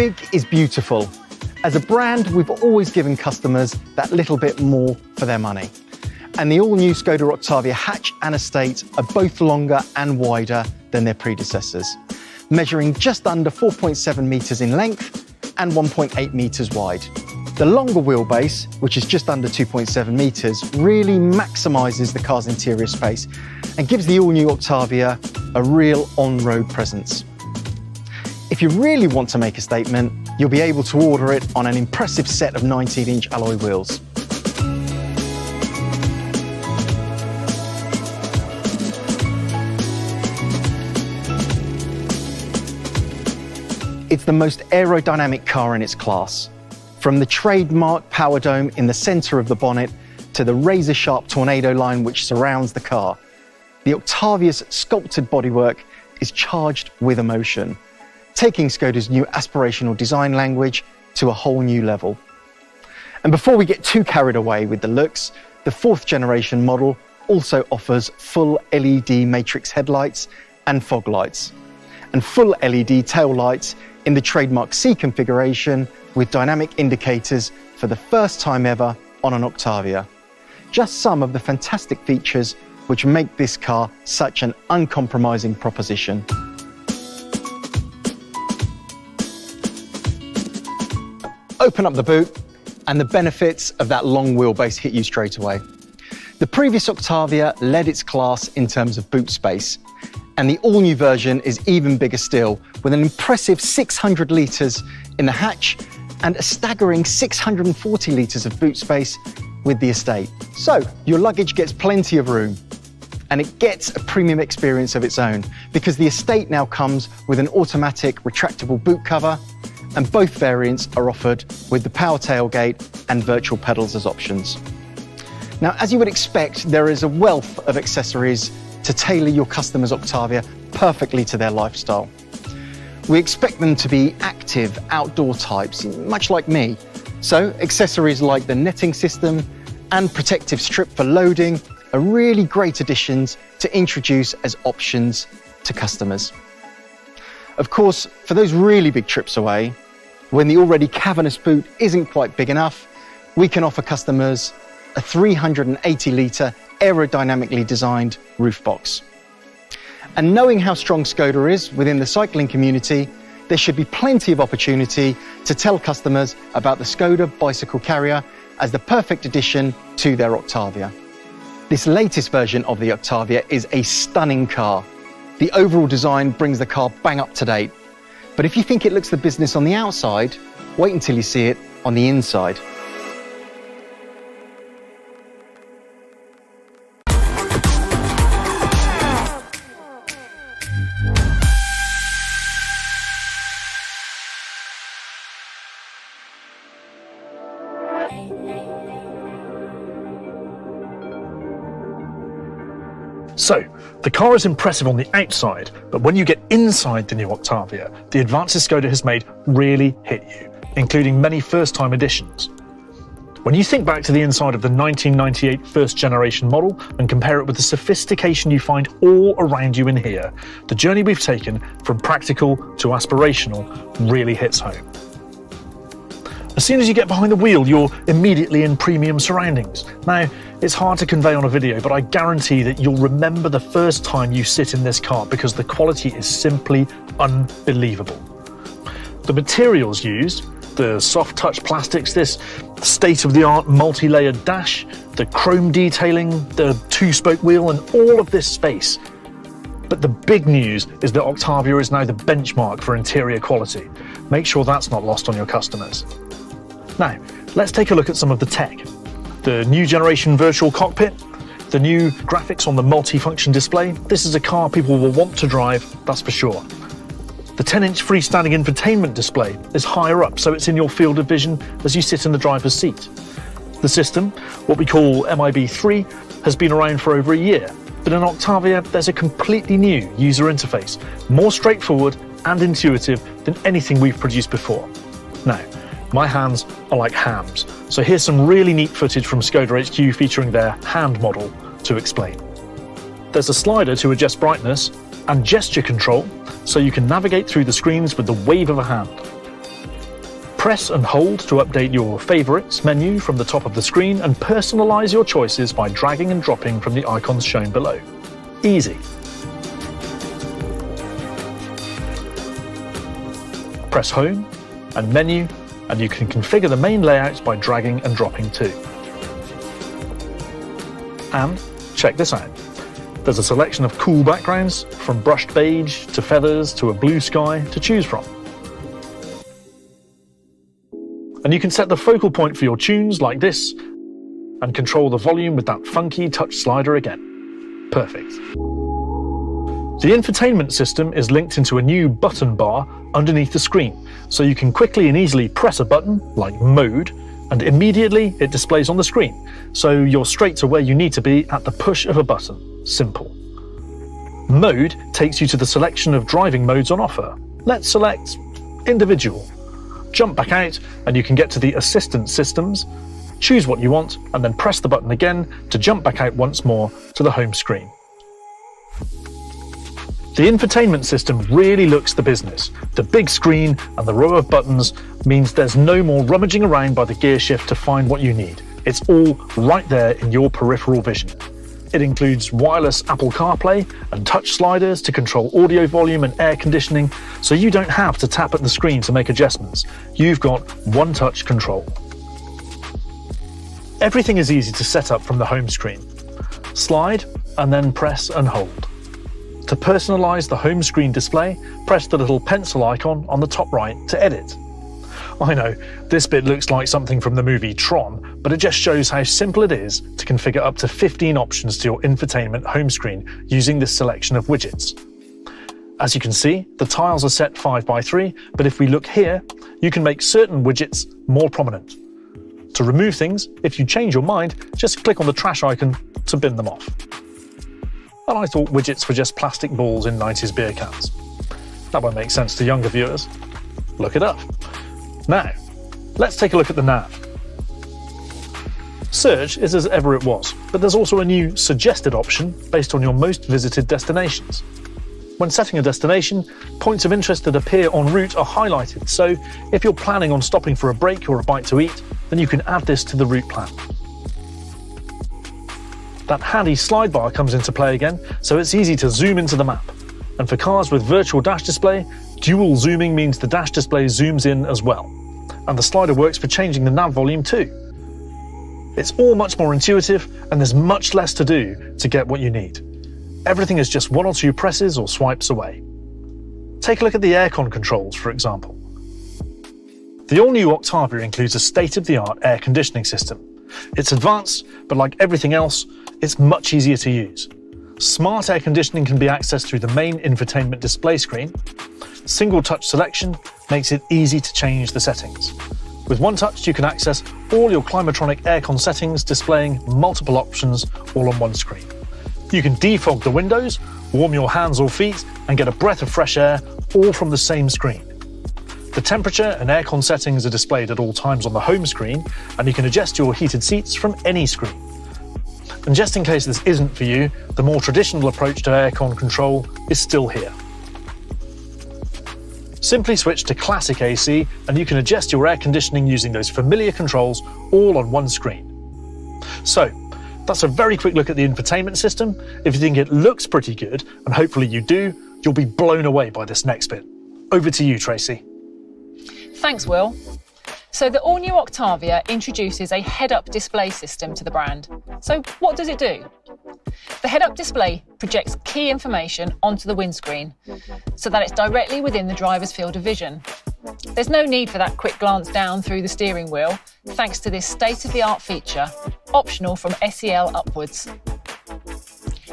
Big is beautiful. As a brand, we've always given customers that little bit more for their money. And the all-new Skoda Octavia hatch and estate are both longer and wider than their predecessors, measuring just under 4.7 metres in length and 1.8 metres wide. The longer wheelbase, which is just under 2.7 metres, really maximises the car's interior space and gives the all-new Octavia a real on-road presence. If you really want to make a statement, you'll be able to order it on an impressive set of 19-inch alloy wheels. It's the most aerodynamic car in its class. From the trademark power dome in the centre of the bonnet to the razor-sharp tornado line which surrounds the car, the Octavia's sculpted bodywork is charged with emotion, taking Skoda's new aspirational design language to a whole new level. And before we get too carried away with the looks, the 4th generation model also offers full LED matrix headlights and fog lights, and full LED tail lights in the trademark C configuration with dynamic indicators for the first time ever on an Octavia. Just some of the fantastic features which make this car such an uncompromising proposition. Open up the boot and the benefits of that long wheelbase hit you straight away. The previous Octavia led its class in terms of boot space, and the all-new version is even bigger still, with an impressive 600 litres in the hatch and a staggering 640 litres of boot space with the estate. So your luggage gets plenty of room, and it gets a premium experience of its own because the estate now comes with an automatic retractable boot cover, and both variants are offered with the power tailgate and virtual pedals as options. Now, as you would expect, there is a wealth of accessories to tailor your customer's Octavia perfectly to their lifestyle. We expect them to be active outdoor types, much like me. So accessories like the netting system and protective strip for loading are really great additions to introduce as options to customers. Of course, for those really big trips away, when the already cavernous boot isn't quite big enough, we can offer customers a 380-litre aerodynamically designed roof box. And knowing how strong Skoda is within the cycling community, there should be plenty of opportunity to tell customers about the Skoda Bicycle Carrier as the perfect addition to their Octavia. This latest version of the Octavia is a stunning car. The overall design brings the car bang up to date. But if you think it looks the business on the outside, wait until you see it on the inside. So, the car is impressive on the outside, but when you get inside the new Octavia, the advances Skoda has made really hit you, including many first-time additions. When you think back to the inside of the 1998 first-generation model and compare it with the sophistication you find all around you in here, the journey we've taken from practical to aspirational really hits home. As soon as you get behind the wheel, you're immediately in premium surroundings. Now, it's hard to convey on a video, but I guarantee that you'll remember the first time you sit in this car because the quality is simply unbelievable. The materials used, the soft touch plastics, this state-of-the-art multi-layered dash, the chrome detailing, the two-spoke wheel, and all of this space. But the big news is that Octavia is now the benchmark for interior quality. Make sure that's not lost on your customers. Now, let's take a look at some of the tech. The new generation virtual cockpit, the new graphics on the multi-function display. This is a car people will want to drive, that's for sure. The 10-inch freestanding infotainment display is higher up, so it's in your field of vision as you sit in the driver's seat. The system, what we call MIB3, has been around for over a year, but in Octavia there's a completely new user interface, more straightforward and intuitive than anything we've produced before. Now, my hands are like hams, so here's some really neat footage from Skoda HQ featuring their hand model to explain. There's a slider to adjust brightness and gesture control, so you can navigate through the screens with the wave of a hand. Press and hold to update your favourites menu from the top of the screen and personalise your choices by dragging and dropping from the icons shown below. Easy. Press Home and Menu, and you can configure the main layouts by dragging and dropping too. And check this out. There's a selection of cool backgrounds, from brushed beige to feathers to a blue sky to choose from. And you can set the focal point for your tunes like this and control the volume with that funky touch slider again. Perfect. The infotainment system is linked into a new button bar underneath the screen, so you can quickly and easily press a button, like Mode, and immediately it displays on the screen, so you're straight to where you need to be at the push of a button. Simple. Mode takes you to the selection of driving modes on offer. Let's select Individual. Jump back out and you can get to the assistant systems, choose what you want, and then press the button again to jump back out once more to the home screen. The infotainment system really looks the business. The big screen and the row of buttons means there's no more rummaging around by the gear shift to find what you need. It's all right there in your peripheral vision. It includes wireless Apple CarPlay and touch sliders to control audio volume and air conditioning, so you don't have to tap at the screen to make adjustments. You've got one-touch control. Everything is easy to set up from the home screen. Slide and then press and hold. To personalise the home screen display, press the little pencil icon on the top right to edit. I know, this bit looks like something from the movie Tron, but it just shows how simple it is to configure up to 15 options to your infotainment home screen using this selection of widgets. As you can see, the tiles are set 5x3, but if we look here, you can make certain widgets more prominent. To remove things, if you change your mind, just click on the trash icon to bin them off. And I thought widgets were just plastic balls in 90s beer cans. That won't make sense to younger viewers. Look it up. Now, let's take a look at the nav. Search is as ever it was, but there's also a new suggested option based on your most visited destinations. When setting a destination, points of interest that appear en route are highlighted, so if you're planning on stopping for a break or a bite to eat, then you can add this to the route plan. That handy slide bar comes into play again, so it's easy to zoom into the map. And for cars with virtual dash display, dual zooming means the dash display zooms in as well. And the slider works for changing the nav volume too. It's all much more intuitive, and there's much less to do to get what you need. Everything is just one or two presses or swipes away. Take a look at the aircon controls, for example. The all-new Octavia includes a state-of-the-art air conditioning system. It's advanced, but like everything else, it's much easier to use. Smart air conditioning can be accessed through the main infotainment display screen. Single touch selection makes it easy to change the settings. With one touch, you can access all your Climatronic aircon settings, displaying multiple options all on one screen. You can defog the windows, warm your hands or feet, and get a breath of fresh air, all from the same screen. The temperature and aircon settings are displayed at all times on the home screen, and you can adjust your heated seats from any screen. And just in case this isn't for you, the more traditional approach to aircon control is still here. Simply switch to Classic AC and you can adjust your air conditioning using those familiar controls all on one screen. So, that's a very quick look at the infotainment system. If you think it looks pretty good, and hopefully you do, you'll be blown away by this next bit. Over to you, Tracy. Thanks, Will. So the all-new Octavia introduces a head-up display system to the brand. So what does it do? The head-up display projects key information onto the windscreen so that it's directly within the driver's field of vision. There's no need for that quick glance down through the steering wheel, thanks to this state-of-the-art feature, optional from SEL upwards.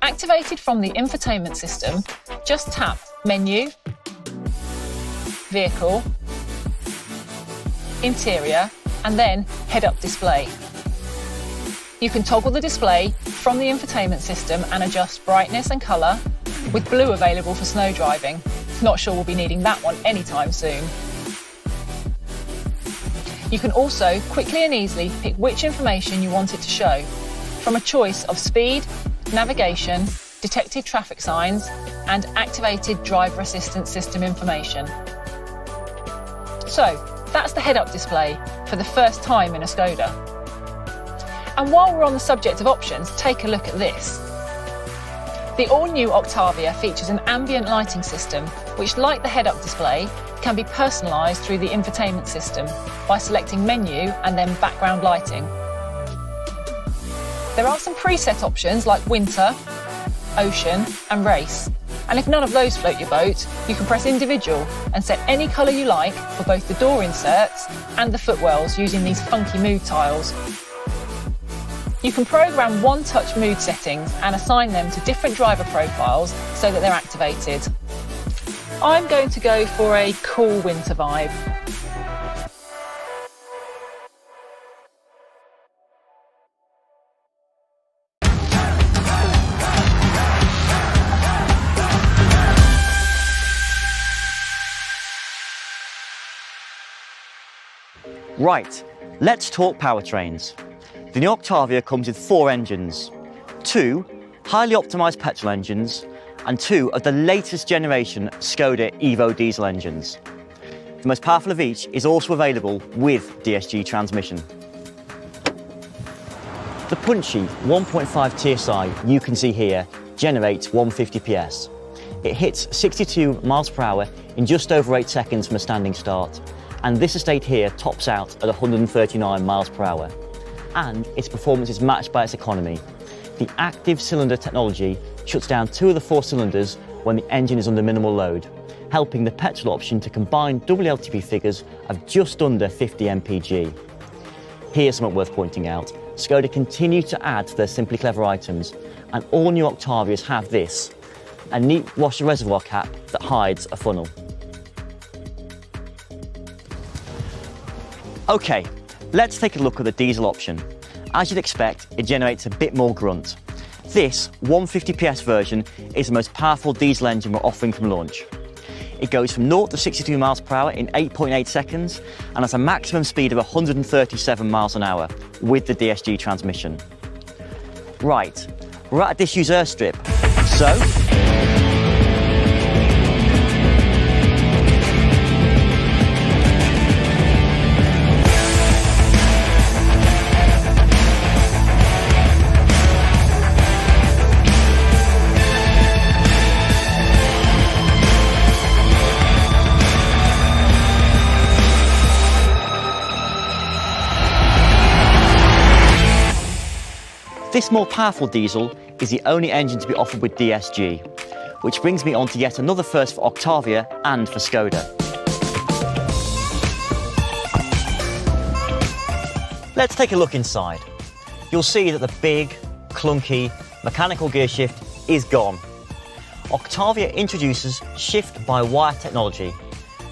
Activated from the infotainment system, just tap Menu, Vehicle, Interior, and then Head-Up Display. You can toggle the display from the infotainment system and adjust brightness and colour, with blue available for snow driving. Not sure we'll be needing that one anytime soon. You can also quickly and easily pick which information you want it to show, from a choice of speed, navigation, detected traffic signs, and activated driver assistance system information. So, That's the head-up display for the first time in a Skoda. And while we're on the subject of options, take a look at this. The all-new Octavia features an ambient lighting system which, like the head-up display, can be personalised through the infotainment system by selecting menu and then background lighting. There are some preset options like winter, ocean and race. And if none of those float your boat, you can press individual and set any colour you like for both the door inserts and the footwells using these funky mood tiles. You can program one-touch mood settings and assign them to different driver profiles so that they're activated. I'm going to go for a cool winter vibe. Right, let's talk powertrains. The new Octavia comes with 4 engines, 2 highly optimised petrol engines and 2 of the latest generation Skoda Evo diesel engines. The most powerful of each is also available with DSG transmission. The punchy 1.5 TSI you can see here generates 150 PS. It hits 62 miles per hour in just over 8 seconds from a standing start, and this estate here tops out at 139 miles per hour. And its performance is matched by its economy. The active cylinder technology shuts down 2 of the 4 cylinders when the engine is under minimal load, helping the petrol option to combine WLTP figures of just under 50 mpg. Here's something worth pointing out. Skoda continue to add to their Simply Clever items, and all new Octavias have this, a neat washer reservoir cap that hides a funnel. Okay, let's take a look at the diesel option. As you'd expect, it generates a bit more grunt. This 150 PS version is the most powerful diesel engine we're offering from launch. It goes from 0 to 62 miles per hour in 8.8 seconds and has a maximum speed of 137 miles an hour with the DSG transmission. Right, we're at a disused airstrip, so this more powerful diesel is the only engine to be offered with DSG, which brings me on to yet another first for Octavia and for Skoda. Let's take a look inside. You'll see that the big, clunky, mechanical gear shift is gone. Octavia introduces shift-by-wire technology,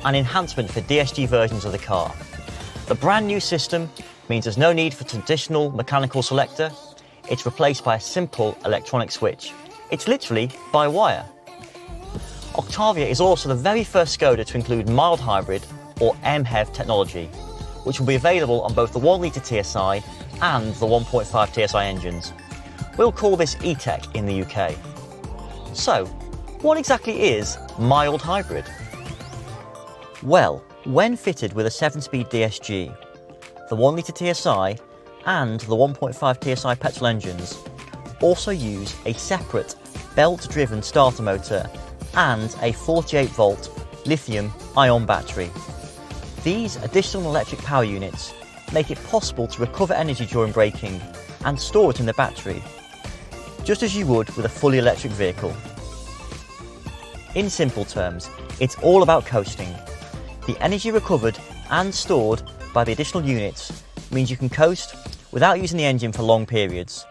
an enhancement for DSG versions of the car. The brand new system means there's no need for traditional mechanical selector. It's replaced by a simple electronic switch. It's literally by wire. Octavia is also the very first Skoda to include mild hybrid or MHEV technology, which will be available on both the 1 litre TSI and the 1.5 TSI engines. We'll call this E-Tech in the UK. So, what exactly is mild hybrid? Well, when fitted with a 7-speed DSG, the 1 litre TSI and the 1.5 TSI petrol engines also use a separate belt-driven starter motor and a 48-volt lithium-ion battery. These additional electric power units make it possible to recover energy during braking and store it in the battery, just as you would with a fully electric vehicle. In simple terms, it's all about coasting. The energy recovered and stored by the additional units means you can coast without using the engine for long periods,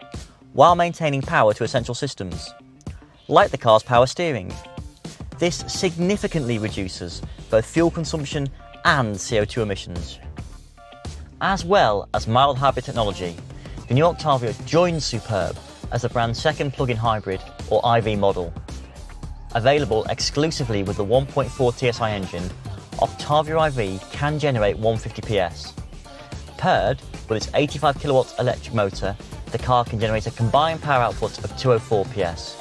while maintaining power to essential systems, like the car's power steering. This significantly reduces both fuel consumption and CO2 emissions. As well as mild hybrid technology, the new Octavia joins Superb as the brand's second plug-in hybrid or IV model. Available exclusively with the 1.4 TSI engine, Octavia IV can generate 150 PS. Paired with its 85 kilowatt electric motor, the car can generate a combined power output of 204 PS.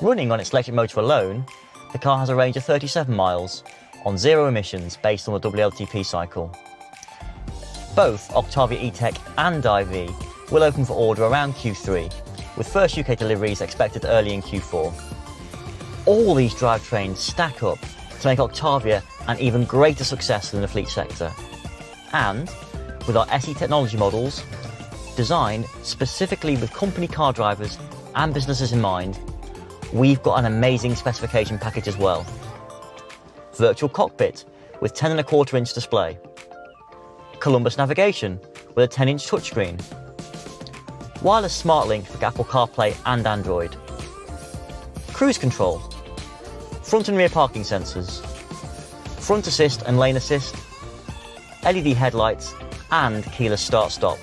Running on its electric motor alone, the car has a range of 37 miles, on zero emissions based on the WLTP cycle. Both Octavia E-Tech and IV will open for order around Q3, with first UK deliveries expected early in Q4. All these drivetrains stack up to make Octavia an even greater success in the fleet sector. And with our SE technology models, designed specifically with company car drivers and businesses in mind, we've got an amazing specification package as well. Virtual cockpit with 10.25-inch display. Columbus navigation with a 10-inch touchscreen. Wireless SmartLink for Apple CarPlay and Android. Cruise control. Front and rear parking sensors. Front assist and lane assist. LED headlights and keyless start-stop.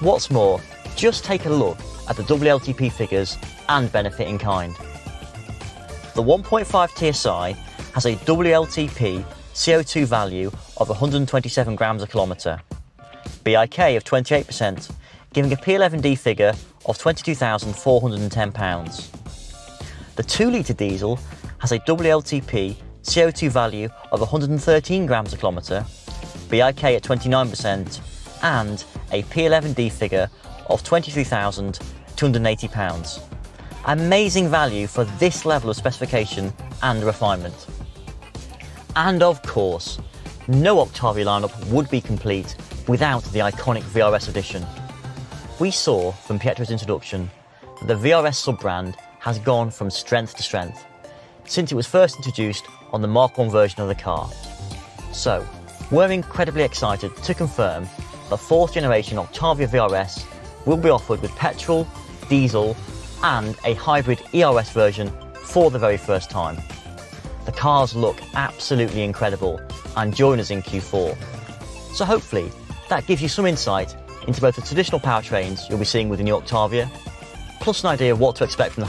What's more, just take a look at the WLTP figures and benefit in kind. The 1.5 TSI has a WLTP CO2 value of 127 grams a kilometre, BIK of 28%, giving a P11D figure of £22,410. The 2-litre diesel has a WLTP CO2 value of 113 grams a kilometre, BIK at 29%, and a P11D figure of £23,280. Amazing value for this level of specification and refinement. And of course, no Octavia lineup would be complete without the iconic VRS edition. We saw from Pietro's introduction that the VRS sub-brand has gone from strength to strength since it was first introduced on the Mark I version of the car. So, we're incredibly excited to confirm the 4th generation Octavia VRS will be offered with petrol, diesel and a hybrid ERS version for the very first time. The cars look absolutely incredible and join us in Q4. So hopefully that gives you some insight into both the traditional powertrains you'll be seeing with the new Octavia, plus an idea of what to expect from the